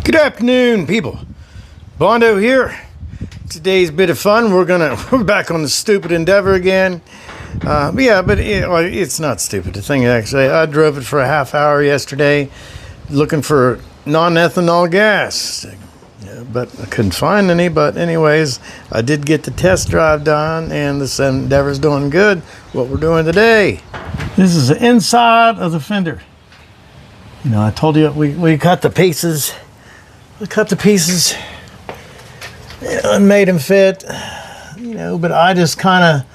Good afternoon, people. Bondo here. Today's bit of fun. We're back on the stupid Endeavor again. It's not stupid. The thing actually, I drove it for a half hour yesterday, looking for non-ethanol gas, but I couldn't find any. But anyways, I did get the test drive done, and this Endeavor's doing good. What we're doing today. This is the inside of the fender. I told you we cut the pieces. We cut the pieces and made them fit, but I just kind of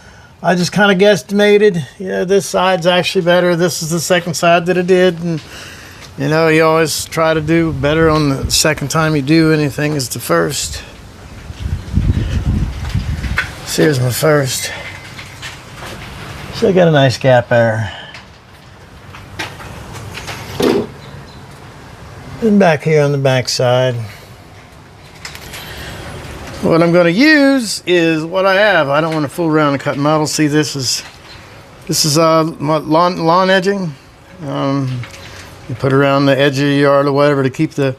guesstimated, this side's actually better. This is the second side that I did. And, you always try to do better on the second time you do anything is the first. So here's my first. So I got a nice gap there. And back here on the back side, what I'm going to use is what I have. I don't want to fool around and cut metal. See, this is lawn edging. You put around the edge of your yard or whatever to keep the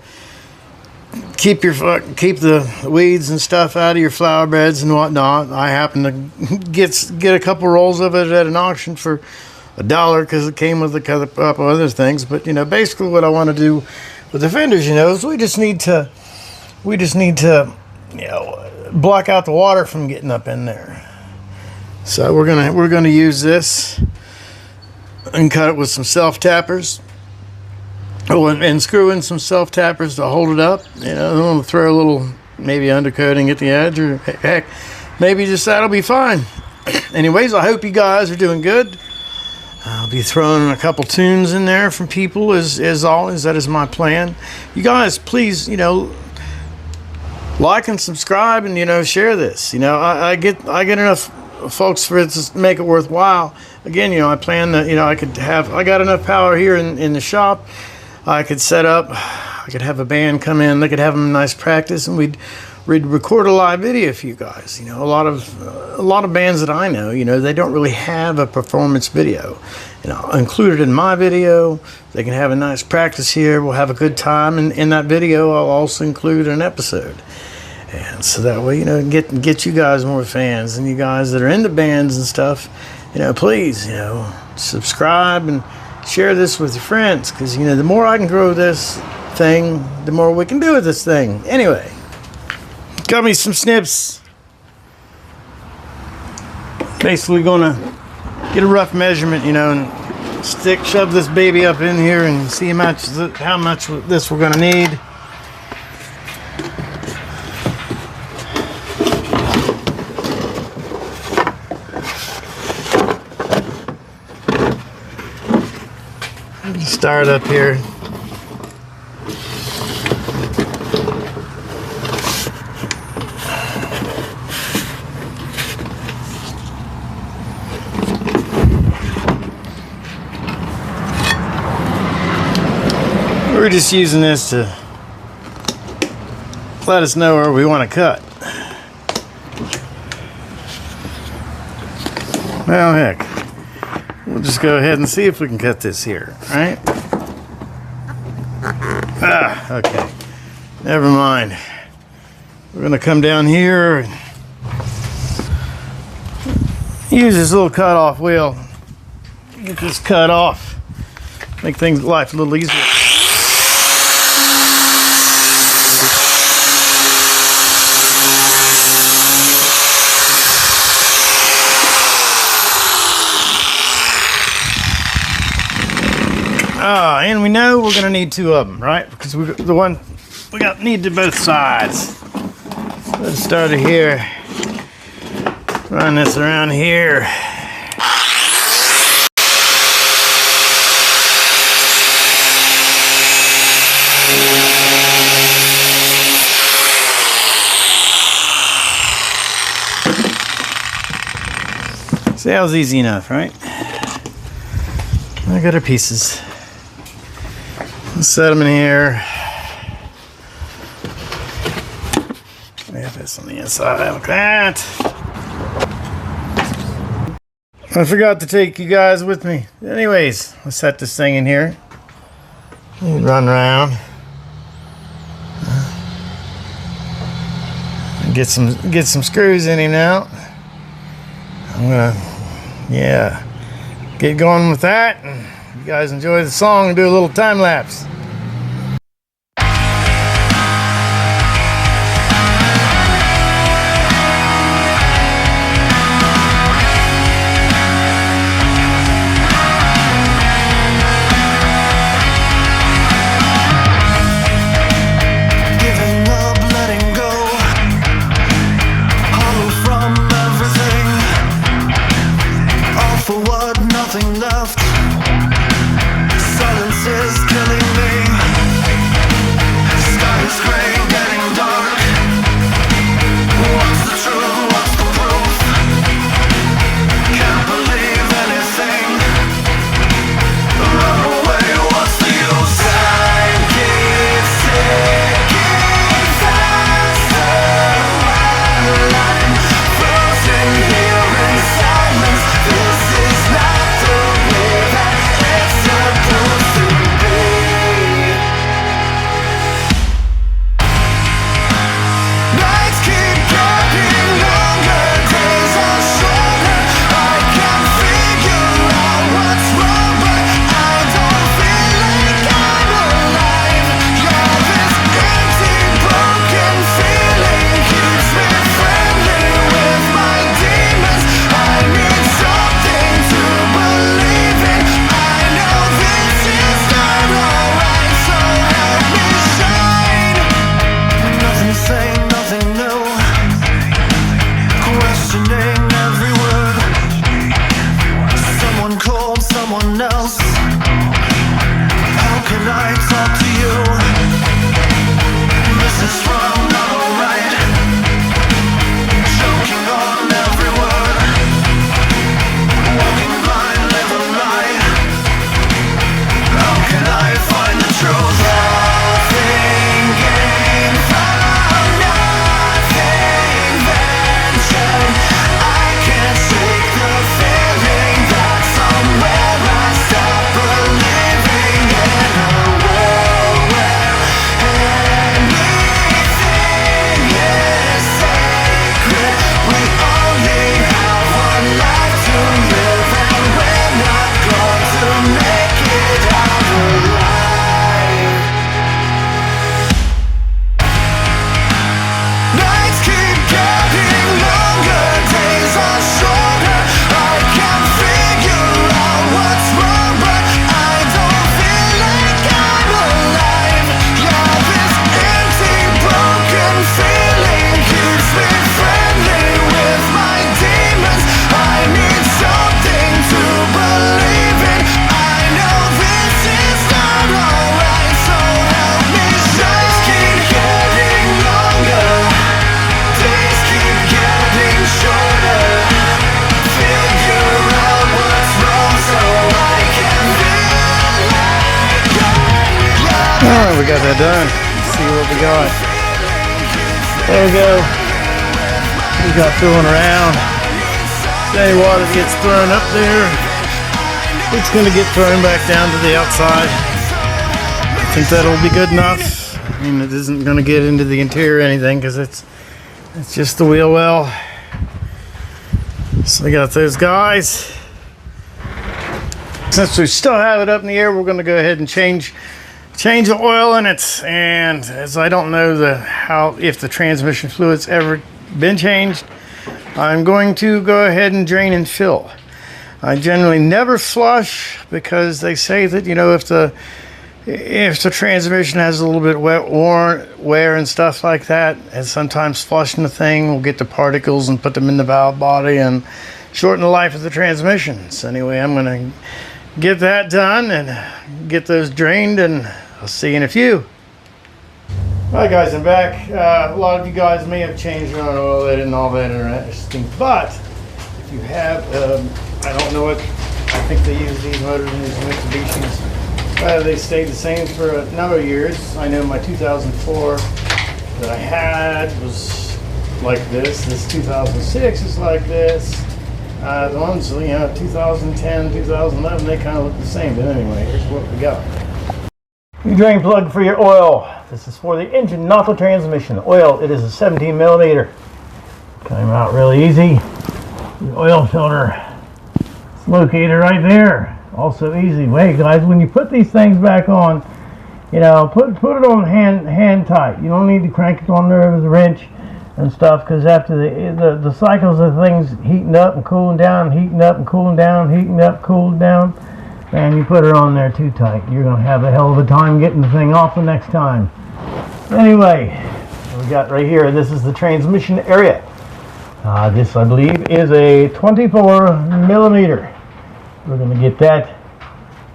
weeds and stuff out of your flower beds and whatnot. I happen to get a couple rolls of it at an auction for $1 because it came with a couple other things. But basically what I want to do with the fenders, is we just need to block out the water from getting up in there. So we're gonna use this and cut it with some self tappers. Oh, and screw in some self tappers to hold it up. I'm gonna throw a little maybe undercoating at the edge, or heck, maybe just that'll be fine. Anyways, I hope you guys are doing good. I'll be throwing a couple tunes in there from people as always. That is my plan. You guys, please, like and subscribe and share this. I get enough folks for it to make it worthwhile. Again, I plan that I got enough power here in the shop. I could set up. I could have a band come in. They could have a nice practice, and we'd record a live video for you guys. A lot of bands that I know, they don't really have a performance video. Included in my video, they can have a nice practice here. We'll have a good time, and in that video, I'll also include an episode. And so that way, get you guys more fans, and you guys that are into bands and stuff, please, subscribe and share this with your friends, because the more I can grow this thing, the more we can do with this thing. Anyway. Got me some snips. Basically gonna get a rough measurement, and shove this baby up in here and see how much this we're gonna need. Start up here. We're just using this to let us know where we want to cut. Well, heck, we'll just go ahead and see if we can cut this here, right? Okay. Never mind. We're going to come down here and use this little cut-off wheel. Get this cut off. Make life a little easier. And we know we're going to need two of them, right? Because need to both sides. Let's start it here. Run this around here. See, that was easy enough, right? I got our pieces. Let's set them in here. We have this on the inside like that. I forgot to take you guys with me. Anyways, let's set this thing in here. Run around. Get some screws in him now. I'm gonna, yeah, get going with that. And you guys enjoy the song and do a little time lapse. Nothing left. Silence is killing me. Sky is gray, getting dark. What's the truth? What's the proof? Can't believe anything. Run away, what's the use? Time keeps ticking faster. I'm frozen here in silence. This is not someone else. How can I talk to you? This is wrong, not alright. Choking on every word. Walking blind, live a lie. How can I find the truth? All thinking from nothing ventured. I can't shake the feeling that somewhere I stop believing in a world where anything is sacred. We only have one life to live, and we're not going to make it out alive. Nights keep getting longer, days are shorter. I can't figure out what's wrong, but I don't feel like I'm alive. Yeah, this empty, broken feeling keeps me friendly with my demons. I need something to believe in. I know this is not alright, so help me shine. Keep getting longer, days keep getting shorter. Figure out what's wrong so I can feel like I'm Alright, we got that done. Let's see what we got. There we go. We got filling around. Any water that gets thrown up there, it's going to get thrown back down to the outside. I think that'll be good enough. I mean, it isn't going to get into the interior or anything because it's just the wheel well. So we got those guys. Since we still have it up in the air, we're going to go ahead and change the oil in it. And as I don't know if the transmission fluid's ever been changed, I'm going to go ahead and drain and fill. I generally never flush because they say that, you know, if the transmission has a little bit wear and stuff like that, and sometimes flushing the thing will get the particles and put them in the valve body and shorten the life of the transmission. So anyway, I'm going to get that done and get those drained, and I'll see you in a few. Alright guys, I'm back. A lot of you guys may have changed your own oil and all that interesting, but if you have, I don't know what, I think they use these motors in these Mitsubishis. They stayed the same for a number of years. I know my 2004 that I had was like this. This 2006 is like this. The ones, 2010, 2011, they kind of look the same. But anyway, here's what we got. Your drain plug for your oil. This is for the engine, not the transmission. Oil, it is a 17 millimeter. Came out really easy. The oil filter is located right there. Also easy. Wait, guys, when you put these things back on, you know, put it on hand tight. You don't need to crank it on there with a wrench and stuff, because after the cycles of things heating up and cooling down, heating up and cooling down, heating up, cooling down, and you put it on there too tight, you're going to have a hell of a time getting the thing off the next time. Anyway, we got right here, this is the transmission area. This, I believe, is a 24 millimeter. We're going to get that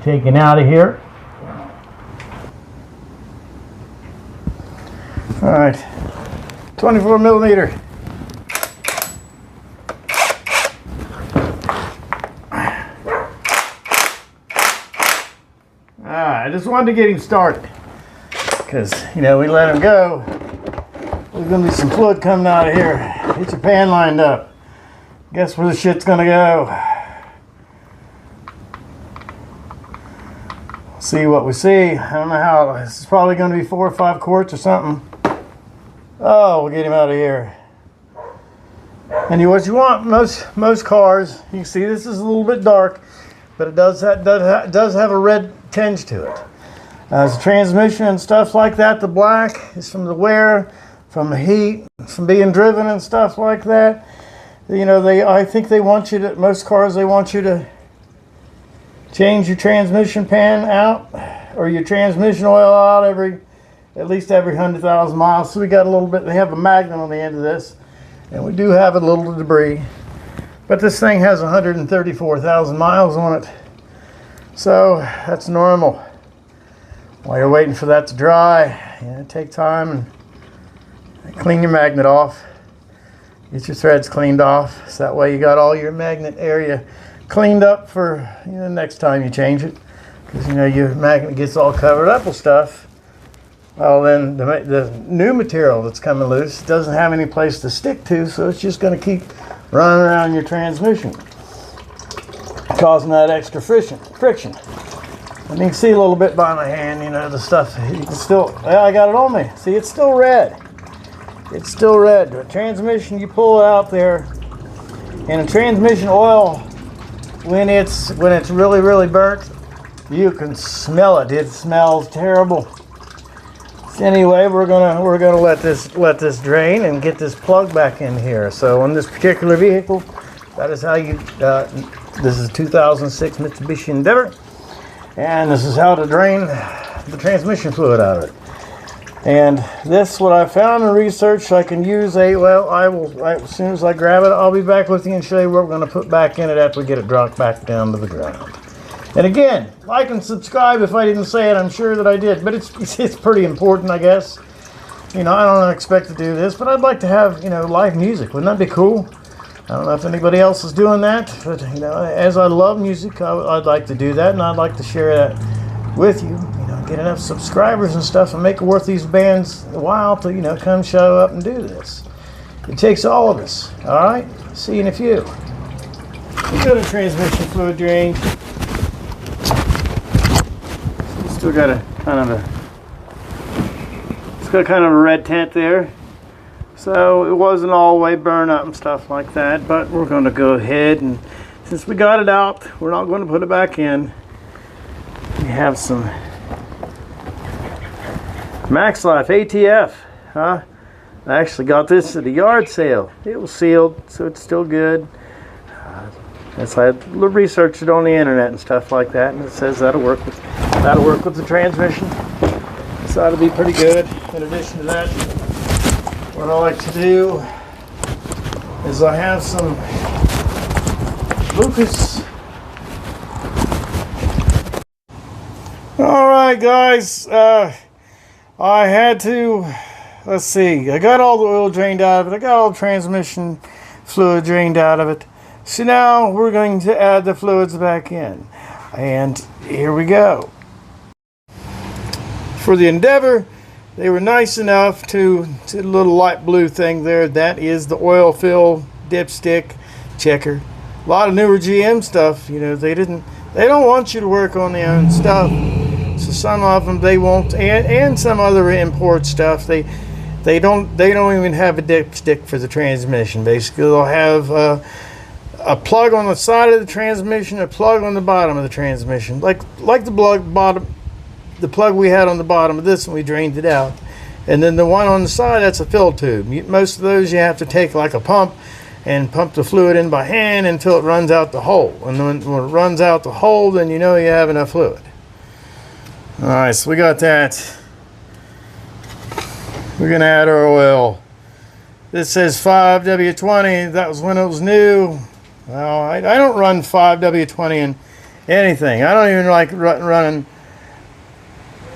taken out of here. All right, 24 millimeter. I just wanted to get him started because, you know, we let him go. There's going to be some fluid coming out of here. Get your pan lined up. Guess where the shit's going to go. See what we see. I don't know how. This is probably going to be 4 or 5 quarts or something. Oh, we'll get him out of here. And what you want, most cars, you can see this is a little bit dark, but it does have a red tinge to it. As a transmission and stuff like that, the black is from the wear, from the heat, from being driven and stuff like that. You know, I think they want you to, most cars, they want you to change your transmission pan out or your transmission oil out at least every 100,000 miles. So we got a little bit, they have a magnet on the end of this, and we do have a little debris. But this thing has 134,000 miles on it. So that's normal. While you're waiting for that to dry, you know, take time and clean your magnet off. Get your threads cleaned off. So that way you got all your magnet area cleaned up for, you know, next time you change it. Because, you know, your magnet gets all covered up with stuff. Well, then the new material that's coming loose doesn't have any place to stick to, so it's just going to keep running around your transmission, causing that extra friction. And you can see a little bit by my hand, you know, the stuff. You can still, well, I got it on me. See, it's still red. It's still red. The transmission, you pull it out there, and the transmission oil, when it's really, really burnt, you can smell it. It smells terrible. So anyway, we're gonna let this drain and get this plug back in here. So on this particular vehicle, that is how you. This is a 2006 Mitsubishi Endeavor, and this is how to drain the transmission fluid out of it. And this, what I found in research, I can use as soon as I grab it, I'll be back with you and show you what we're going to put back in it after we get it dropped back down to the ground. And again, like and subscribe. If I didn't say it, I'm sure that I did, but it's pretty important, I guess. You know, I don't expect to do this, but I'd like to have, you know, live music. Wouldn't that be cool? I don't know if anybody else is doing that, but, you know, as I love music, I'd like to do that, and I'd like to share that with you. Get enough subscribers and stuff and make it worth these bands a while to, you know, come show up and do this. It takes all of us. All right? See you in a few. We got a transmission fluid drain. Still got a kind of a red tint there. So it wasn't all the way burned up and stuff like that, but we're going to go ahead, and since we got it out, we're not going to put it back in. We have some Max Life ATF, huh? I actually got this at a yard sale. It was sealed, so it's still good. I researched it on the internet and stuff like that, and it says that'll work with the transmission. So that'll be pretty good. In addition to that, what I like to do is I have some Lucas. All right, guys. I had to, let's see, I got all the oil drained out of it. I got all the transmission fluid drained out of it. So now we're going to add the fluids back in. And here we go. For the Endeavor, they were nice enough to the little light blue thing there. That is the oil fill dipstick checker. A lot of newer GM stuff, you know, they don't want you to work on their own stuff. So some of them they won't, and some other import stuff they don't even have a dipstick for the transmission. Basically, they'll have a plug on the side of the transmission, a plug on the bottom of the transmission, like the plug we had on the bottom of this, and we drained it out. And then the one on the side, that's a fill tube. Most of those you have to take like a pump and pump the fluid in by hand until it runs out the hole. And when it runs out the hole, then you know you have enough fluid. All right, so we got that. We're gonna add our oil. This says 5W20. That was when it was new. Well, I don't run 5W20 in anything. I don't even like running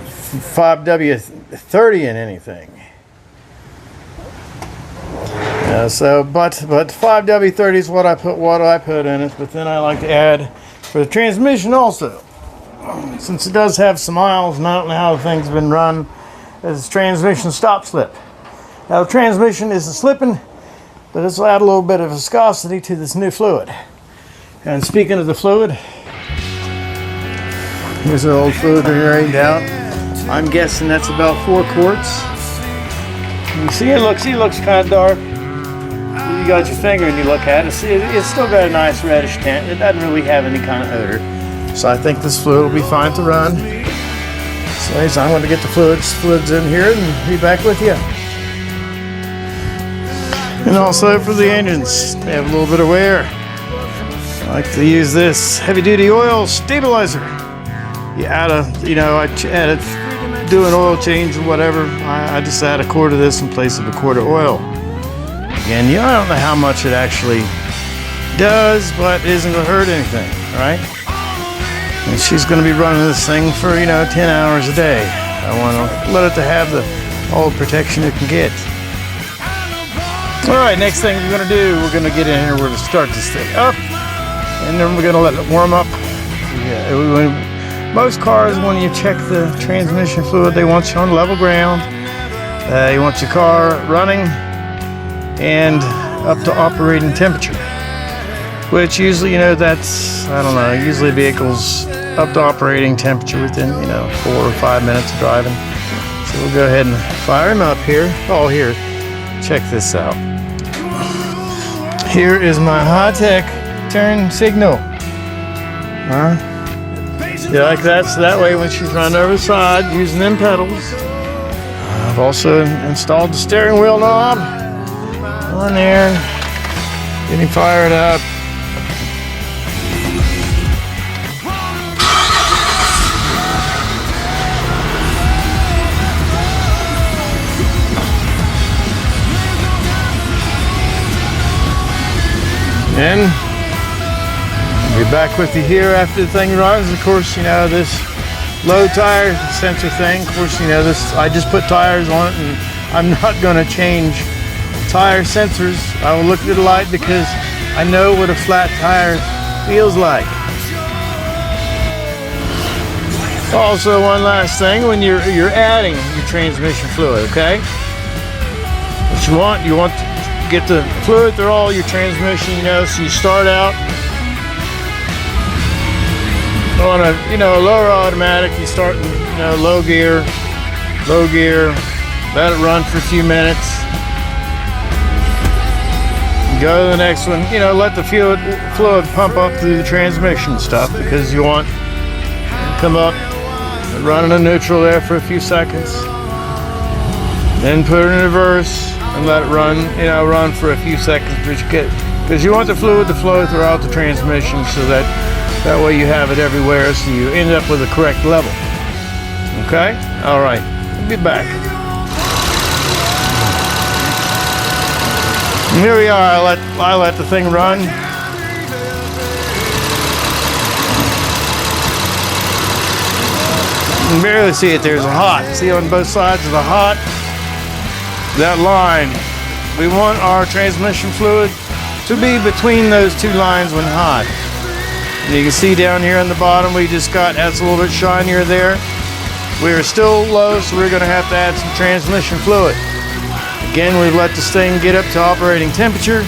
5W30 in anything. But 5W30 is what I put in it. But then I like to add for the transmission also, since it does have some miles, and I don't know how the thing's been run. As transmission stop slip. Now the transmission isn't slipping, but it's add a little bit of viscosity to this new fluid. And speaking of the fluid, here's the old fluid we drained out. I'm guessing that's about 4 quarts. You see, he looks kind of dark. You got your finger and you look at it. See, it's still got a nice reddish tint. It doesn't really have any kind of odor. So I think this fluid will be fine to run. So anyways, I'm going to get the fluids in here and be back with you. And also for the engines, they have a little bit of wear. I like to use this heavy duty oil stabilizer. You add do an oil change or whatever. I just add a quart of this in place of a quart of oil. Again, I don't know how much it actually does, but it isn't going to hurt anything, right? And she's going to be running this thing for 10 hours a day. I want to let it to have all the protection it can get. All right, next thing we're going to do, we're going to get in here, we're going to start this thing up, and then we're going to let it warm up. Most cars, when you check the transmission fluid, they want you on level ground. You want your car running and up to operating temperature, which usually, that's, I don't know, usually vehicles up to operating temperature within, 4 or 5 minutes of driving. So we'll go ahead and fire him up here. Oh, here, check this out. Here is my high-tech turn signal. Yeah, like that, so that way when she's running over the side using them pedals. I've also installed the steering wheel knob on there, getting fired up. And I'll be back with you here after the thing runs. Of course, this low tire sensor thing. Of course, this. I just put tires on it, and I'm not going to change tire sensors. I will look at the light because I know what a flat tire feels like. Also, one last thing: when you're adding your transmission fluid, okay? What you want to get the fluid through all your transmission, so you start out on a lower automatic. You start in low gear, let it run for a few minutes, go to the next one. Let the fluid pump up through the transmission stuff, because you want to come up and run in a neutral there for a few seconds, then put it in reverse and let it run for a few seconds, because you want the fluid to flow throughout the transmission, so that way you have it everywhere, so you end up with a correct level. Okay? All right. We'll be back. And here we are. I let the thing run. You can barely see it. There's a hot. See on both sides of the hot? That line. We want our transmission fluid to be between those two lines when hot. And you can see down here on the bottom, that's a little bit shinier there. We are still low, so we're going to have to add some transmission fluid. Again, we've let this thing get up to operating temperature.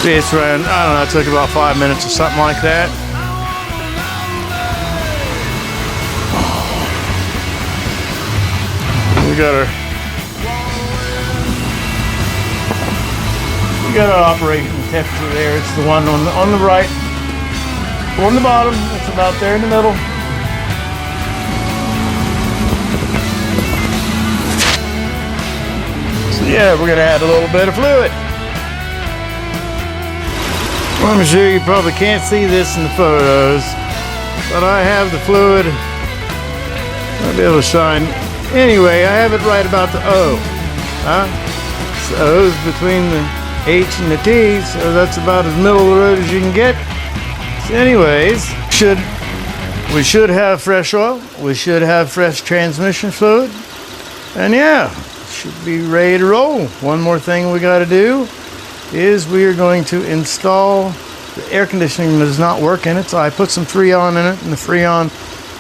It's around, I don't know, it took about 5 minutes or something like that. got our operating temperature there. It's the one on the right, on the bottom. It's about there in the middle. So yeah, we're gonna add a little bit of fluid. Well, I'm sure you probably can't see this in the photos, but I have the fluid. I'll be able to shine. Anyway, I have it right about the O. So O's between the H and the T, so that's about as middle of the road as you can get. So anyways, we should have fresh oil. We should have fresh transmission fluid. And yeah, should be ready to roll. One more thing we got to do is we are going to install the air conditioning does not work in it, so I put some Freon in it, and the Freon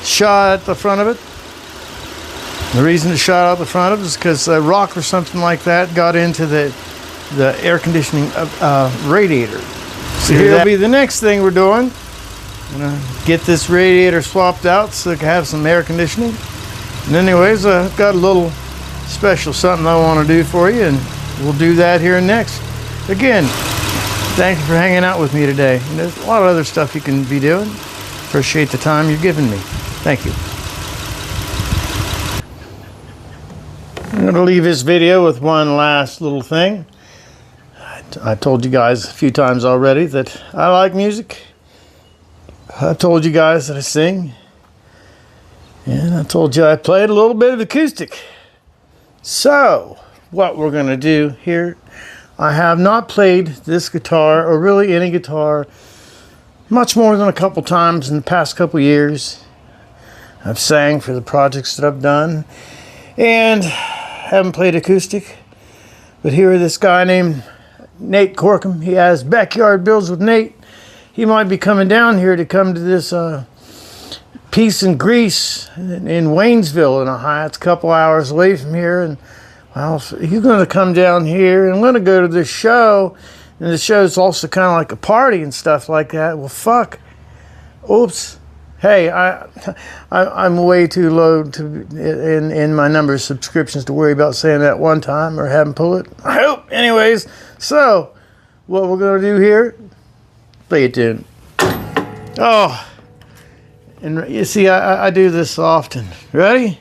shot at the front of it. The reason it shot out the front of it is because a rock or something like that got into the air conditioning radiator. So here'll be the next thing we're doing. I'm gonna get this radiator swapped out so it can have some air conditioning. And anyways, I've got a little special something I want to do for you, and we'll do that here next. Again, thank you for hanging out with me today. And there's a lot of other stuff you can be doing. Appreciate the time you've given me. Thank you. I'm going to leave this video with one last little thing. I told you guys a few times already that I like music. I told you guys that I sing. And I told you I played a little bit of acoustic. So, what we're going to do here, I have not played this guitar, or really any guitar, much more than a couple times in the past couple years. I've sang for the projects that I've done, and haven't played acoustic. But here this guy named Nate Corkum, he has Backyard Builds with Nate. He might be coming down here to come to this Peace and Grease in Waynesville in Ohio. It's a couple hours away from here, and well, he's going to come down here, and I'm going to go to this show, and the show's also kind of like a party and stuff like that. Well, fuck. Oops. Hey, I'm way too low in my number of subscriptions to worry about saying that one time or having pull it. I hope. Anyways, so what we're going to do here, play a tune. Oh, and you see, I do this often. Ready?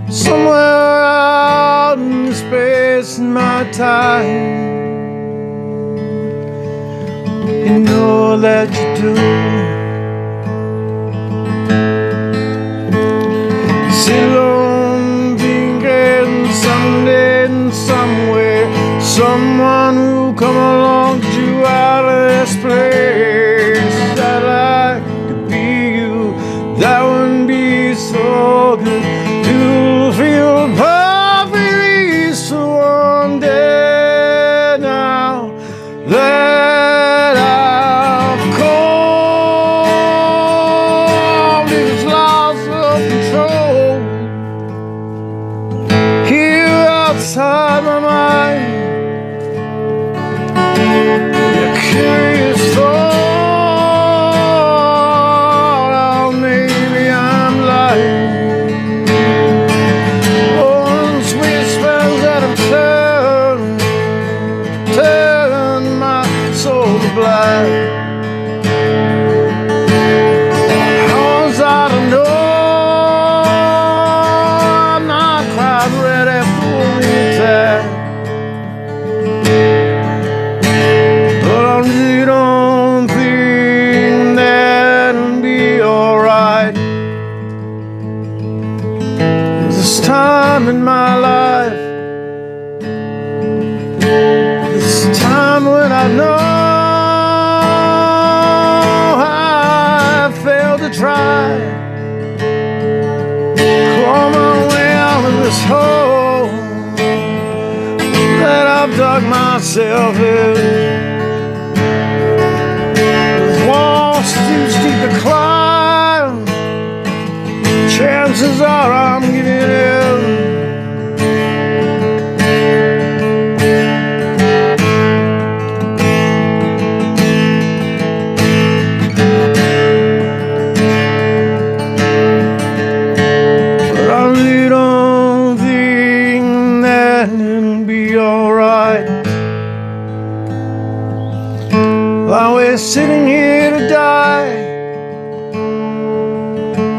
Somewhere out in the space in my time, you know that you do. Sit alone thinking someday and somewhere, someone who come along to you out of this place. That I could be you, that wouldn't be so good. Feel perfectly so one day now that I've called this loss of control here outside my mind. You're curious thought, oh, maybe I'm lying. How's I to know I'm not quite ready for the attack, but I really don't think that'll be alright. This time in my life, this time when I know try claw my way out of this hole. dug myself in. The walls too steep to climb. Chances are I'm getting in. But I really don't think that it'll be alright. While we're sitting here to die,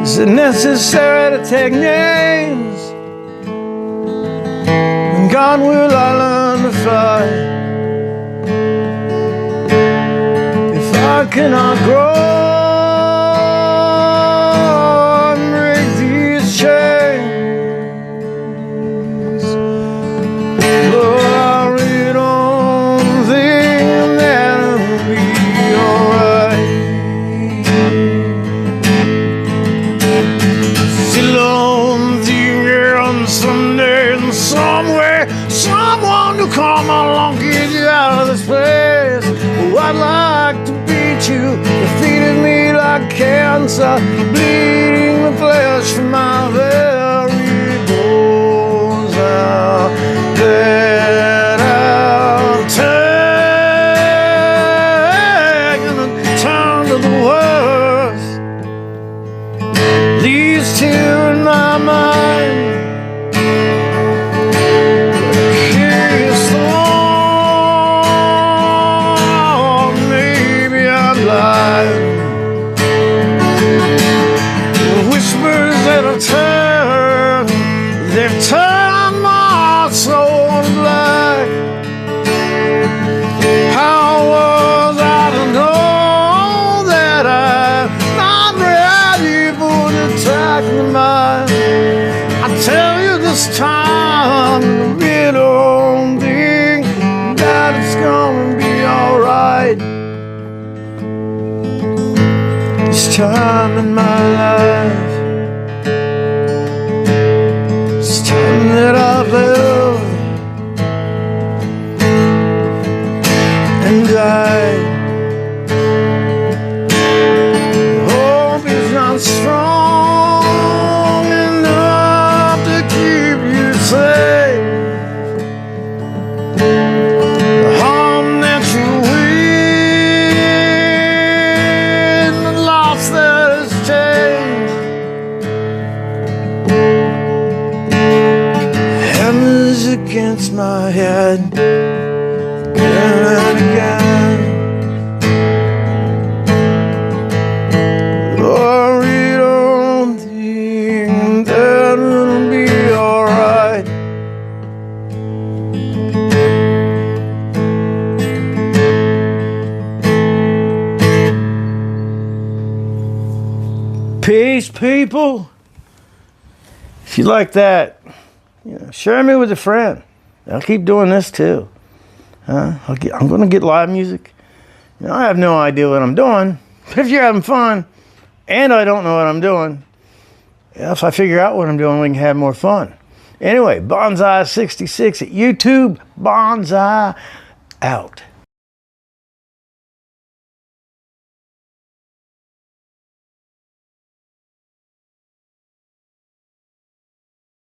is it necessary to take names? And God, will I learn to fly? If I cannot grow and break these chains, Lord, I really don't think that it'll be alright. Someday and somewhere, someone to come along, get you out of this place. Oh, I'd like to beat you, defeated me like cancer, bleeding the flesh from my very bones out. That I'll take and turn to the worst. These two in my mind. They've turned my soul black. How was I to know that I'm not ready for the attack of the mind? I tell you this time, we don't think that it's gonna be alright. This time in my life, that I've lived and died. Hope is not strong enough to keep you safe. The harm that you win, the loss that has changed. Against my head again and again. Lord, we don't think that it'll be alright. Peace, people. If you like that, share me with a friend. I'll keep doing this too. I'm going to get live music. I have no idea what I'm doing. But if you're having fun, and I don't know what I'm doing, if I figure out what I'm doing, we can have more fun. Anyway, Bonsai66 at YouTube. Bonsai out.